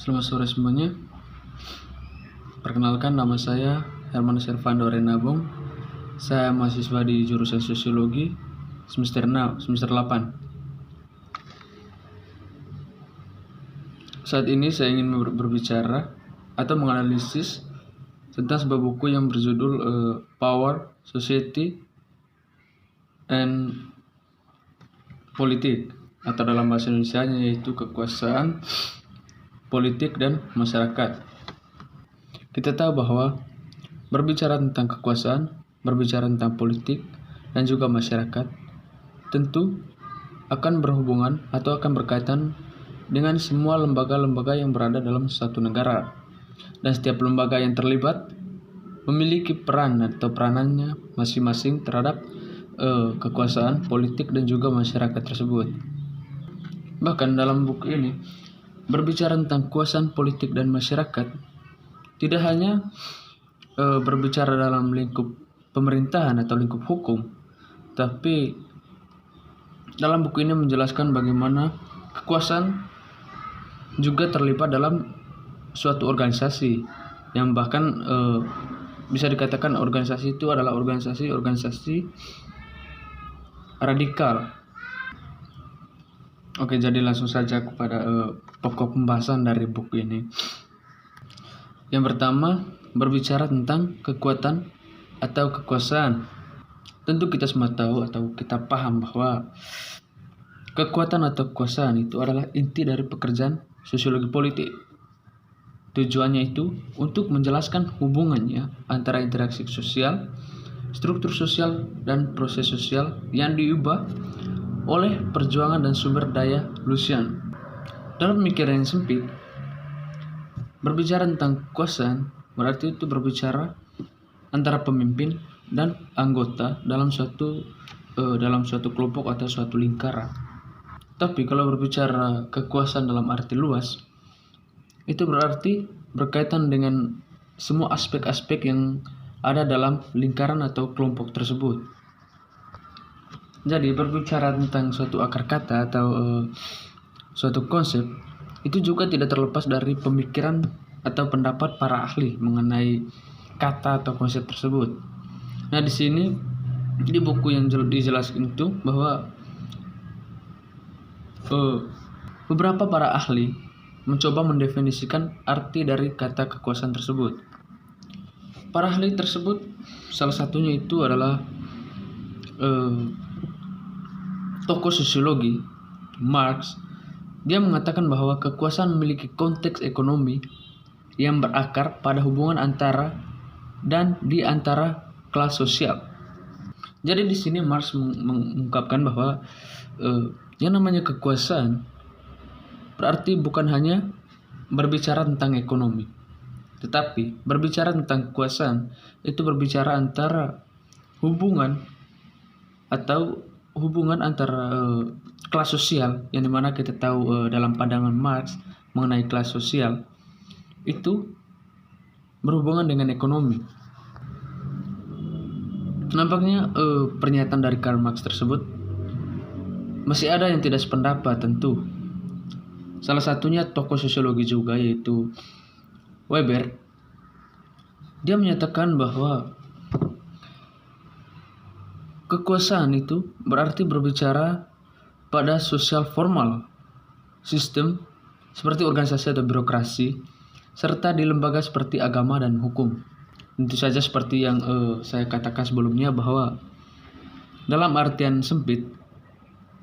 Selamat sore semuanya. Perkenalkan, nama saya Hermanus Servando Renabung. Saya mahasiswa di jurusan Sosiologi semester 8. Saat ini saya ingin berbicara atau menganalisis tentang sebuah buku yang berjudul Power, Society, and Politik, atau dalam bahasa Indonesia yaitu kekuasaan, politik, dan masyarakat. Kita tahu bahwa berbicara tentang kekuasaan, berbicara tentang politik, dan juga masyarakat tentu akan berhubungan atau akan berkaitan dengan semua lembaga-lembaga yang berada dalam suatu negara. Dan setiap lembaga yang terlibat memiliki peran atau peranannya masing-masing terhadap kekuasaan, politik, dan juga masyarakat tersebut. Bahkan dalam buku ini berbicara tentang kekuasaan, politik, dan masyarakat tidak hanya berbicara dalam lingkup pemerintahan atau lingkup hukum, tapi dalam buku ini menjelaskan bagaimana kekuasaan juga terlibat dalam suatu organisasi yang bahkan bisa dikatakan organisasi itu adalah organisasi radikal. Oke, jadi langsung saja kepada pokok pembahasan dari buku ini. Yang pertama, berbicara tentang kekuatan atau kekuasaan. Tentu kita semua tahu atau kita paham bahwa kekuatan atau kekuasaan itu adalah inti dari pekerjaan sosiologi politik. Tujuannya itu untuk menjelaskan hubungannya antara interaksi sosial, struktur sosial, dan proses sosial yang diubah oleh perjuangan dan sumber daya Lucian. Dalam pemikiran yang sempit, berbicara tentang kekuasaan berarti itu berbicara antara pemimpin dan anggota dalam suatu kelompok atau suatu lingkaran. Tapi kalau berbicara kekuasaan dalam arti luas, itu berarti berkaitan dengan semua aspek-aspek yang ada dalam lingkaran atau kelompok tersebut. Jadi berbicara tentang suatu akar kata atau suatu konsep itu juga tidak terlepas dari pemikiran atau pendapat para ahli mengenai kata atau konsep tersebut. Nah, di sini di buku yang dijelaskan itu bahwa beberapa para ahli mencoba mendefinisikan arti dari kata kekuasaan tersebut. Para ahli tersebut salah satunya itu adalah tokoh sosiologi Marx. Dia mengatakan bahwa kekuasaan memiliki konteks ekonomi yang berakar pada hubungan antara dan di antara kelas sosial. Jadi di sini Marx mengungkapkan bahwa yang namanya kekuasaan berarti bukan hanya berbicara tentang ekonomi, tetapi berbicara tentang kekuasaan itu berbicara antara hubungan antara kelas sosial, yang dimana kita tahu dalam pandangan Marx mengenai kelas sosial itu berhubungan dengan ekonomi. Nampaknya pernyataan dari Karl Marx tersebut masih ada yang tidak sependapat tentu. Salah satunya tokoh sosiologi juga yaitu Weber. Dia menyatakan bahwa kekuasaan itu berarti berbicara pada sosial formal, sistem seperti organisasi atau birokrasi, serta di lembaga seperti agama dan hukum. Tentu saja seperti yang saya katakan sebelumnya bahwa dalam artian sempit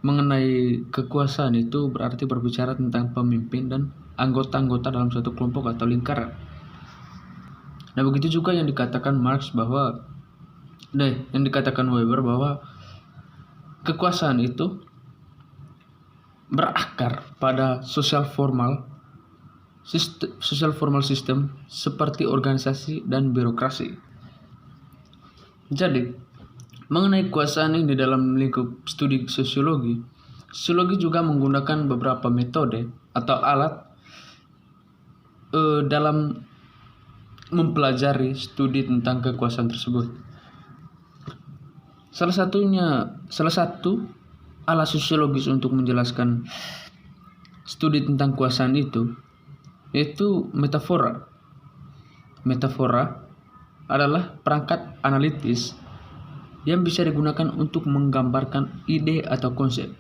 mengenai kekuasaan itu berarti berbicara tentang pemimpin dan anggota-anggota dalam suatu kelompok atau lingkaran. Nah, begitu juga yang dikatakan Marx yang dikatakan Weber bahwa kekuasaan itu berakar pada social formal system seperti organisasi dan birokrasi. Jadi, mengenai kekuasaan ini dalam lingkup studi sosiologi juga menggunakan beberapa metode atau alat dalam mempelajari studi tentang kekuasaan tersebut. Salah satu alat sosiologis untuk menjelaskan studi tentang kekuasaan yaitu metafora. Metafora adalah perangkat analitis yang bisa digunakan untuk menggambarkan ide atau konsep.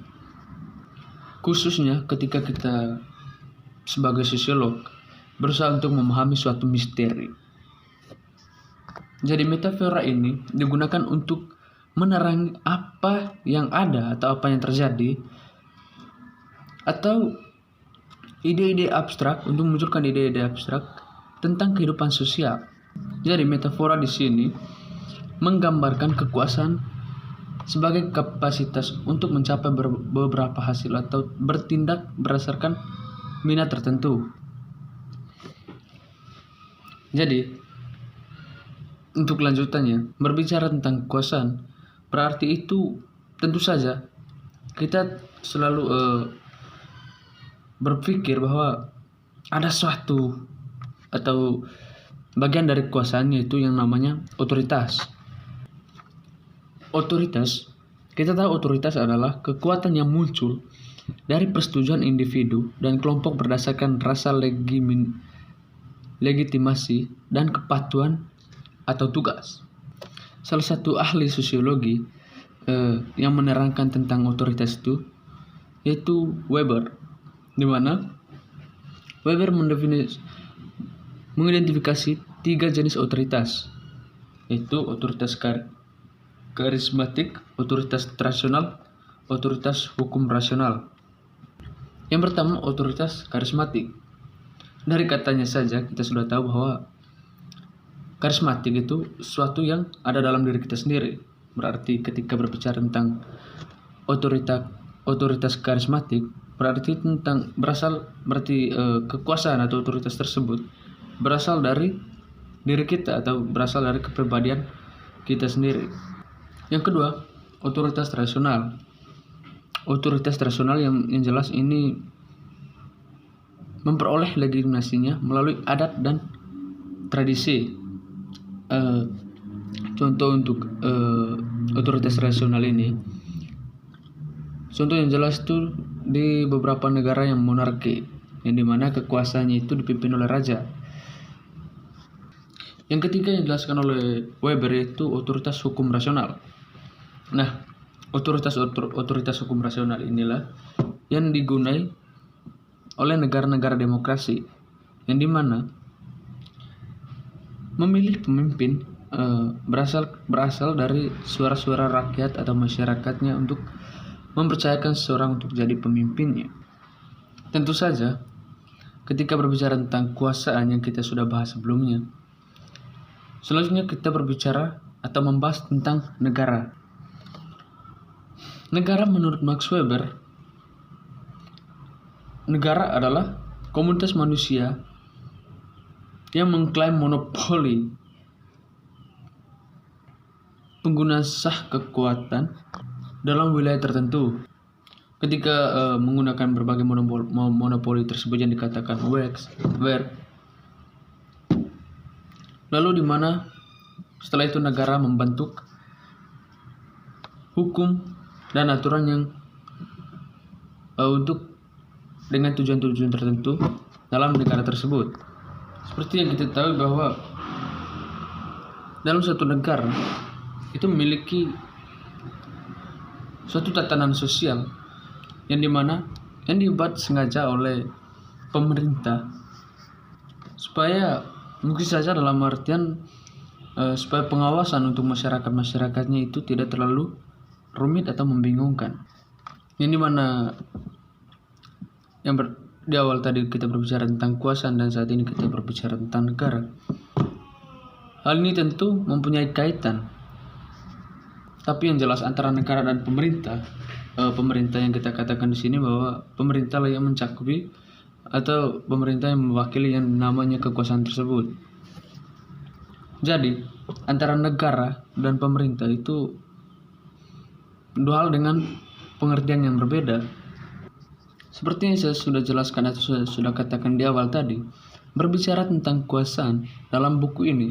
Khususnya ketika kita sebagai sosiolog berusaha untuk memahami suatu misteri. Jadi metafora ini digunakan untuk menerangi apa yang ada atau apa yang terjadi, atau ide-ide abstrak, untuk memunculkan ide-ide abstrak tentang kehidupan sosial. Jadi metafora di sini menggambarkan kekuasaan sebagai kapasitas untuk mencapai beberapa hasil atau bertindak berdasarkan minat tertentu. Jadi untuk lanjutannya, berbicara tentang kekuasaan berarti itu tentu saja kita selalu berpikir bahwa ada suatu atau bagian dari kekuasaannya itu yang namanya otoritas. Otoritas, kita tahu otoritas adalah kekuatan yang muncul dari persetujuan individu dan kelompok berdasarkan rasa legitimasi dan kepatuhan atau tugas. Salah satu ahli sosiologi yang menerangkan tentang otoritas itu yaitu Weber, di mana Weber mengidentifikasi 3 jenis otoritas, yaitu otoritas karismatik, otoritas rasional, otoritas hukum rasional. Yang pertama, otoritas karismatik. Dari katanya saja kita sudah tahu bahwa karismatik itu sesuatu yang ada dalam diri kita sendiri. Berarti ketika berbicara tentang otoritas karismatik, berarti kekuasaan atau otoritas tersebut berasal dari diri kita atau berasal dari kepribadian kita sendiri. Yang kedua, otoritas rasional. Otoritas rasional yang jelas ini memperoleh legitimasinya melalui adat dan tradisi. Contoh untuk otoritas rasional ini, contoh yang jelas itu di beberapa negara yang monarki, yang dimana kekuasaannya itu dipimpin oleh raja. Yang ketiga yang dijelaskan oleh Weber itu otoritas hukum rasional. Nah, otoritas hukum rasional inilah yang digunakan oleh negara-negara demokrasi, yang dimana memilih pemimpin berasal dari suara-suara rakyat atau masyarakatnya untuk mempercayakan seseorang untuk jadi pemimpinnya. Tentu saja, ketika berbicara tentang kekuasaan yang kita sudah bahas sebelumnya, selanjutnya kita berbicara atau membahas tentang negara. Negara menurut Max Weber, negara adalah komunitas manusia yang mengklaim monopoli penggunaan sah kekuatan dalam wilayah tertentu. Ketika menggunakan berbagai monopoli tersebut yang dikatakan Weber, lalu di mana setelah itu negara membentuk hukum dan aturan yang dengan tujuan-tujuan tertentu dalam negara tersebut. Seperti yang kita tahu bahwa dalam suatu negara itu memiliki suatu tatanan sosial yang dibuat sengaja oleh pemerintah supaya mungkin saja dalam artian supaya pengawasan untuk masyarakatnya itu tidak terlalu rumit atau membingungkan. Yang dimana di awal tadi kita berbicara tentang kekuasaan dan saat ini kita berbicara tentang negara. Hal ini tentu mempunyai kaitan. Tapi yang jelas antara negara dan pemerintah, pemerintah yang kita katakan di sini bahwa pemerintah lah yang mencakupi atau pemerintah yang mewakili yang namanya kekuasaan tersebut. Jadi antara negara dan pemerintah itu dua hal dengan pengertian yang berbeda. Seperti yang saya sudah jelaskan atau saya sudah katakan di awal tadi, berbicara tentang kekuasaan dalam buku ini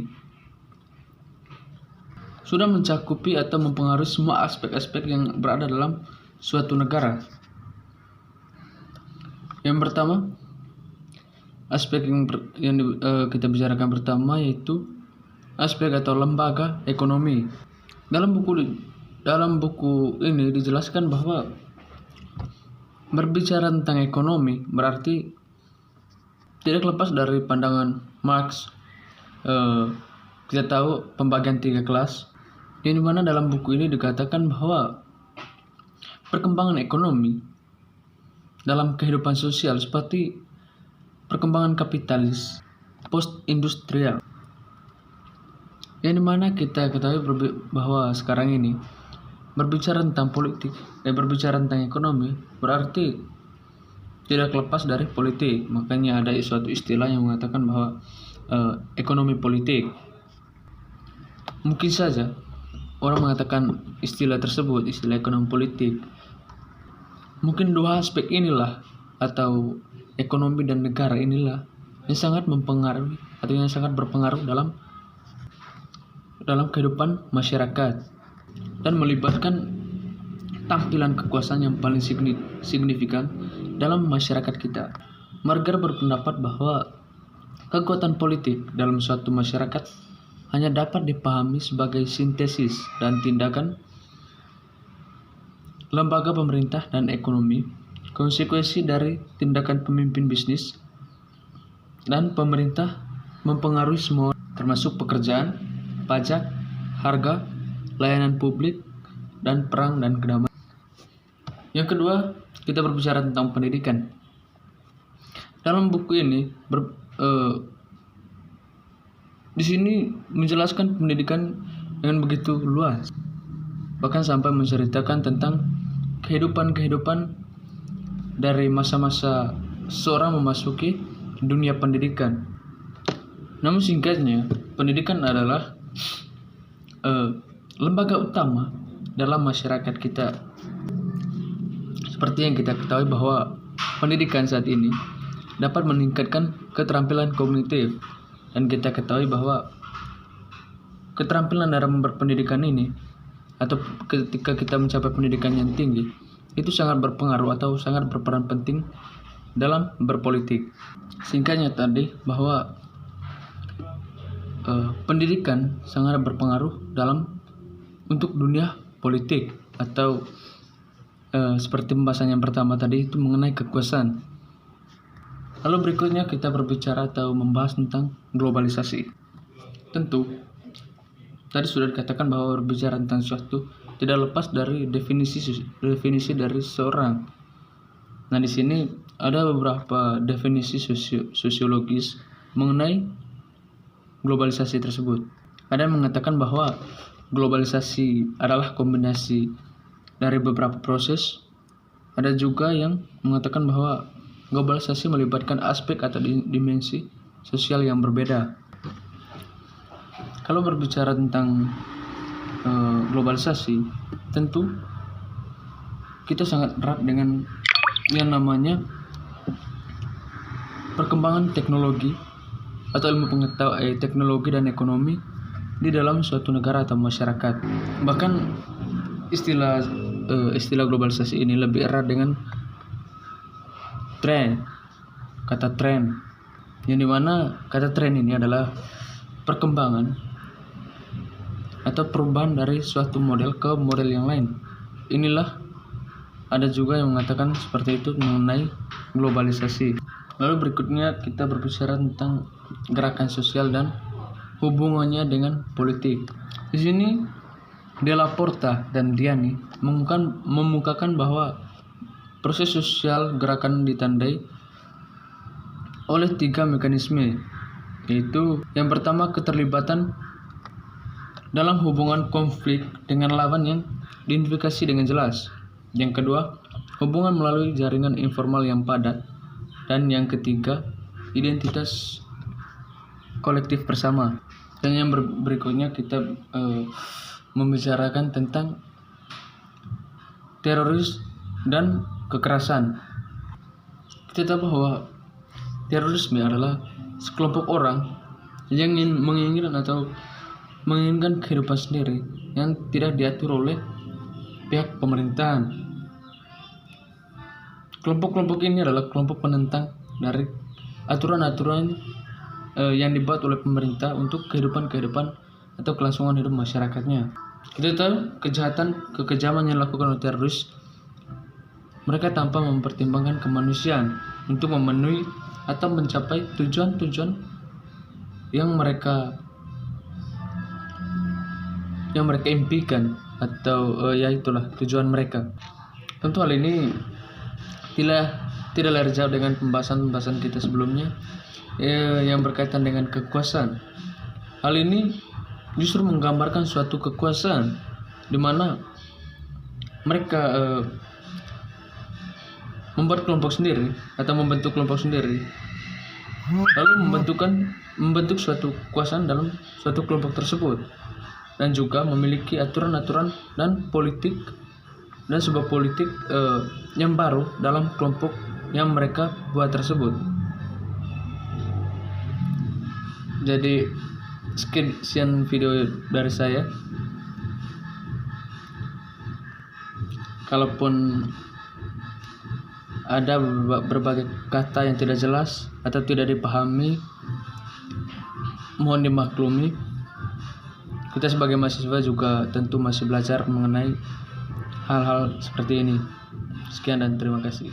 sudah mencakupi atau mempengaruhi semua aspek-aspek yang berada dalam suatu negara. Yang pertama, aspek yang kita bicarakan pertama yaitu aspek atau lembaga ekonomi. Dalam buku ini dijelaskan bahwa berbicara tentang ekonomi berarti tidak lepas dari pandangan Marx. Kita tahu pembagian 3 kelas, di mana dalam buku ini dikatakan bahwa perkembangan ekonomi dalam kehidupan sosial seperti perkembangan kapitalis post-industrial, yang dimana kita ketahui bahwa sekarang ini berbicara tentang politik dan berbicara tentang ekonomi berarti tidak lepas dari politik. Makanya ada suatu istilah yang mengatakan bahwa ekonomi politik. Mungkin saja orang mengatakan istilah tersebut, istilah ekonomi politik. Mungkin dua aspek inilah atau ekonomi dan negara inilah yang sangat mempengaruhi atau yang sangat berpengaruh dalam kehidupan masyarakat dan melibatkan tampilan kekuasaan yang paling signifikan dalam masyarakat kita. Margar berpendapat bahwa kekuatan politik dalam suatu masyarakat hanya dapat dipahami sebagai sintesis dan tindakan lembaga pemerintah dan ekonomi, konsekuensi dari tindakan pemimpin bisnis dan pemerintah mempengaruhi semua, termasuk pekerjaan, pajak, harga, layanan publik, dan perang dan kedamaian. Yang kedua, kita berbicara tentang pendidikan. Dalam buku ini di sini menjelaskan pendidikan dengan begitu luas, bahkan sampai menceritakan tentang kehidupan dari masa-masa seorang memasuki dunia pendidikan. Namun singkatnya, pendidikan adalah lembaga utama dalam masyarakat kita. Seperti yang kita ketahui bahwa pendidikan saat ini dapat meningkatkan keterampilan kognitif, dan kita ketahui bahwa keterampilan dalam berpendidikan ini atau ketika kita mencapai pendidikan yang tinggi itu sangat berpengaruh atau sangat berperan penting dalam berpolitik. Singkatnya tadi bahwa pendidikan sangat berpengaruh untuk dunia politik atau seperti pembahasan yang pertama tadi itu mengenai kekuasaan. Lalu berikutnya kita berbicara atau membahas tentang globalisasi. Tentu tadi sudah dikatakan bahwa berbicara tentang sesuatu tidak lepas dari definisi dari seorang. Nah, di sini ada beberapa definisi sosiologis mengenai globalisasi tersebut. Ada yang mengatakan bahwa globalisasi adalah kombinasi dari beberapa proses. Ada juga yang mengatakan bahwa globalisasi melibatkan aspek atau dimensi sosial yang berbeda. Kalau berbicara tentang globalisasi, tentu kita sangat erat dengan yang namanya perkembangan teknologi atau ilmu pengetahuan teknologi dan ekonomi di dalam suatu negara atau masyarakat. Bahkan istilah globalisasi ini lebih erat dengan kata tren, yang dimana kata tren ini adalah perkembangan atau perubahan dari suatu model ke model yang lain. Inilah ada juga yang mengatakan seperti itu mengenai globalisasi. Lalu berikutnya kita berbicara tentang gerakan sosial dan hubungannya dengan politik. Di sini Della Porta dan Diani memukakan bahwa proses sosial gerakan ditandai oleh 3 mekanisme, yaitu yang pertama keterlibatan dalam hubungan konflik dengan lawan yang diidentifikasi dengan jelas. Yang kedua, hubungan melalui jaringan informal yang padat. Dan yang ketiga, identitas kolektif bersama. Dan yang berikutnya kita membicarakan tentang teroris dan kekerasan. Kita tahu bahwa terorisme adalah sekelompok orang yang menginginkan kehidupan sendiri yang tidak diatur oleh pihak pemerintahan. Kelompok-kelompok ini adalah kelompok penentang dari aturan-aturan yang dibuat oleh pemerintah untuk kehidupan atau kelangsungan hidup masyarakatnya. Kita tahu kekejaman yang dilakukan oleh teroris, mereka tanpa mempertimbangkan kemanusiaan untuk memenuhi atau mencapai tujuan-tujuan yang mereka impikan, atau itulah tujuan mereka. Tentu hal ini tidaklah jauh dengan pembahasan kita sebelumnya yang berkaitan dengan kekuasaan. Hal ini justru menggambarkan suatu kekuasaan di mana mereka membuat kelompok sendiri atau membentuk kelompok sendiri, lalu membentuk suatu kekuasaan dalam suatu kelompok tersebut, dan juga memiliki aturan-aturan dan sebuah politik yang baru dalam kelompok yang mereka buat tersebut. Jadi sekian video dari saya. Kalaupun ada berbagai kata yang tidak jelas atau tidak dipahami, mohon dimaklumi. Kita sebagai mahasiswa juga tentu masih belajar mengenai hal-hal seperti ini. Sekian dan terima kasih.